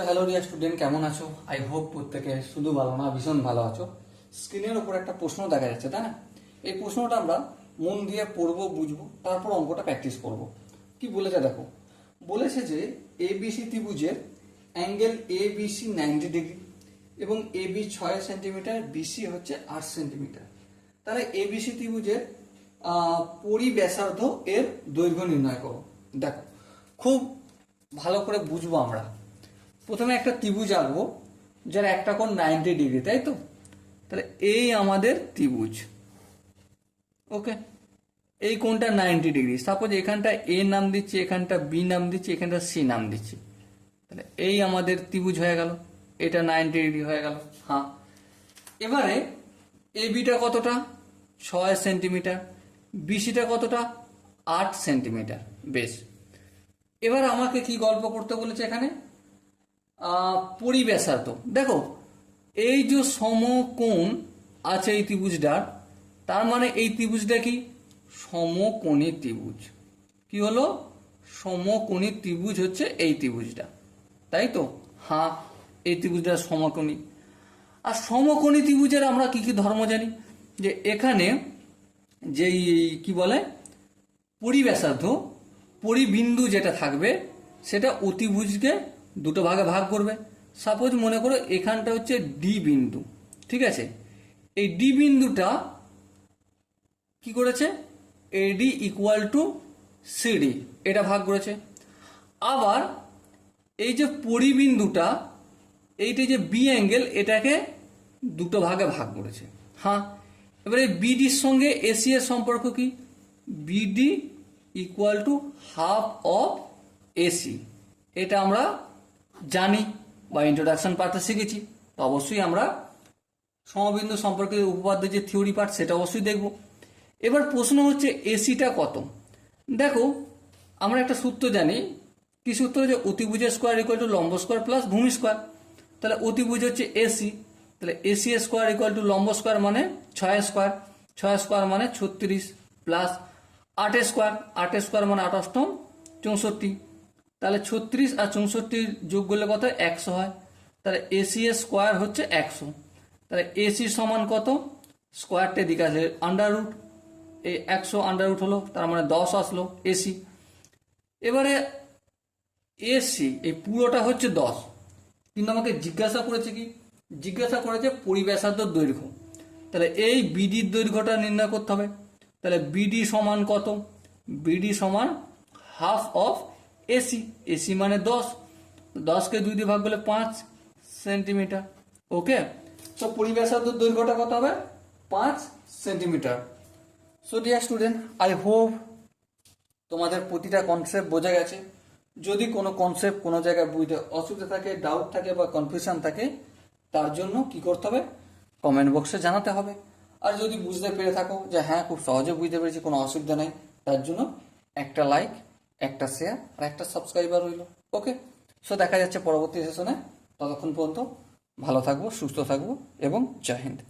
Hello dear student, কেমন আছো? I hope প্রত্যেকে শুধু ভালো না, ভীষণ ভালো আছো। স্ক্রিনের উপর একটা প্রশ্ন দেখা যাচ্ছে, তাই না? এই প্রশ্নটা আমরা মন দিয়ে পড়বো, বুঝবো, তারপর অঙ্কটা প্র্যাকটিস করব। কি বলেছে দেখো, বলেছে যে এবিসি ত্রিভুজের অ্যাঙ্গেল এবিসি 90 ডিগ্রি এবং এবি 6 সেন্টিমিটার, বিসি হচ্ছে 8 সেন্টিমিটার। তাহলে এবিসি ত্রিভুজের পরিব্যাসার্ধ এর দৈর্ঘ্য নির্ণয় করো। দেখো, খুব ভালো করে বুঝবো আমরা। প্রথমে একটা ত্রিভুজ আঁকবো যার একটা কোণ 90 ডিগ্রি, তাই তো? তাহলে এই আমাদের ত্রিভুজ, ওকে। এই কোণটা 90 ডিগ্রি। সাপোজ এখানটা এ নাম দিচ্ছি, এখানটা বি নাম দিচ্ছি, এখানটা সি নাম দিচ্ছি। তাহলে এই আমাদের ত্রিভুজ হয়ে গেল, এটা 90 ডিগ্রি হয়ে গেল। হ্যাঁ, এবারে এ বিটা কতটা? 6 সেন্টিমিটার। বিসিটা কতটা? 8 সেন্টিমিটার। বেশ, এবার আমাকে কি গল্প করতে বলেছে এখানে? পরিব্যাসার্ধ। দেখো, এই যে সমকোণ আছে এই ত্রিভুজটার, তার মানে এই ত্রিভুজটা কি? সমকোণী ত্রিভুজ। কি হলো? সমকোণী ত্রিভুজ হচ্ছে এই ত্রিভুজটা, তাই তো? হ্যাঁ, এই ত্রিভুজটা সমকোণী। আর সমকোণী ত্রিভুজের আমরা কি কি ধর্ম জানি? যে এখানে যেই কি বলে পরিব্যাসার্ধ, পরিবিন্দু যেটা থাকবে সেটা অতিভুজকে দুটো ভাগে ভাগ করবে। সাপোজ মনে করো এখানটা হচ্ছে ডি বিন্দু, ঠিক আছে? এই ডি বিন্দুটা কি করেছে? এডি ইকুয়াল টু সিডি, এটা ভাগ করেছে। আবার এই যে পরিবিন্দুটা, এইটা যে বি অ্যাঙ্গেল, এটাকে দুটো ভাগে ভাগ করেছে। হ্যাঁ, এবারে বিডির সঙ্গে এসি এর সম্পর্ক কি? BD equal to half of AC, এটা আমরা জানি বা ইন্ট্রোডাকশন পার্টে শিখেছি। তো অবশ্যই আমরা সমবিন্দু সম্পর্কে উপপাদ্য যে থিওরি পার্ট, সেটা অবশ্যই দেখব। এবার প্রশ্ন হচ্ছে এসিটা কত? দেখো, আমরা একটা সূত্র জানি। কি সূত্র? যে অতিভুজের স্কোয়ার ইকুয়াল টু লম্ব স্কোয়ার প্লাস ভূমি স্কোয়ার। তাহলে অতিভুজ হচ্ছে এসি, তাহলে এসি স্কোয়ার ইকুয়াল টু লম্ব স্কোয়ার মানে 6 স্কোয়ার, 6 স্কোয়ার মানে 36 প্লাস 8 স্কোয়ার, 8 স্কোয়ার মানে 8 অষ্টম 64। তাহলে 36 আর 64 যোগ করলে কত? 100 হয়। তাহলে এসি স্কোয়ার হচ্ছে 100। তাহলে এসি সমান কত? স্কোয়ারটা দিকে আছে আন্ডার রুট, এই 100 আন্ডার রুট হলো, তার মানে 10 আসলো এসি। এবারে এসি এই পুরোটা হচ্ছে 10, কিন্তু আমাকে জিজ্ঞাসা করেছে কি? জিজ্ঞাসা করেছে পরিব্যাসার্ধ দৈর্ঘ্য। তাহলে এই বিডির দৈর্ঘ্যটা নির্ণয় করতে হবে। তাহলে বিডি সমান কত? বিডি সমান হাফ অফ এসি। এসি মানে 10, 10কে 2 দিয়ে ভাগ করলে 5 সেন্টিমিটার। ওকে, তো পরিব্যাসার্ধ দৈর্ঘ্যটা কত হবে? 5 centimetre. So dear student, I hope তোমাদের প্রতিটা কনসেপ্ট বোঝা গেছে। যদি কোনো কনসেপ্ট কোনো জায়গায় বুঝতে অসুবিধা থাকে, ডাউট থাকে বা কনফিউশন থাকে, তার জন্য কি করতে হবে? কমেন্ট বক্সে জানাতে হবে। আর যদি বুঝতে পেরে থাকো যে হ্যাঁ খুব সহজে বুঝতে পেরেছি, কোনো অসুবিধা নেই, তার জন্য একটা লাইক, একটা শেয়ার আর একটা সাবস্ক্রাইবার রইল। ওকে, সো দেখা যাচ্ছে পরবর্তী সেশনে। ততক্ষণ পর্যন্ত ভালো থাকবো, সুস্থ থাকবো এবং জয় হিন্দ।